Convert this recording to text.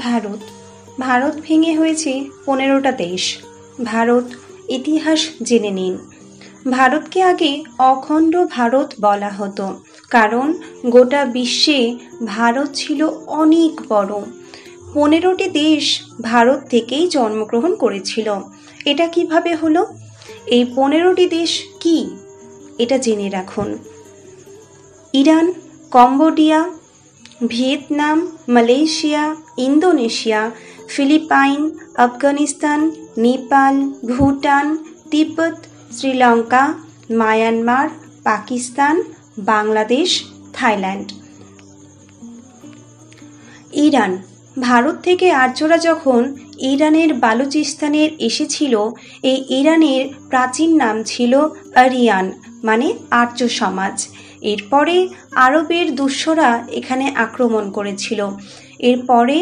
ভারত ভারত ভেঙে হয়েছে 15টা দেশ। ভারত ইতিহাস জেনে নিন। ভারতকে আগে অখণ্ড ভারত বলা হতো, কারণ গোটা বিশ্বে ভারত ছিল অনেক বড়। 15টি দেশ ভারত থেকেই জন্মগ্রহণ করেছিল। এটা কিভাবে হলো? এই 15টি দেশ কি, এটা জেনে রাখুন। Iran, Cambodia, Vietnam, Malaysia, Indonesia, Philippines, Afghanistan, Nepal, Bhutan, Tibet, Sri Lanka, Myanmar, Pakistan, Bangladesh, Thailand. Iran Bharat থেকে আর্যরা যখন ইরানের বালুচিস্তানের এসেছিল, এই ইরানের প্রাচীন নাম ছিল আরিয়ান, মানে আর্য সমাজ। এরপরে আরবের দুঃসরা এখানে আক্রমণ করেছিল। এরপরে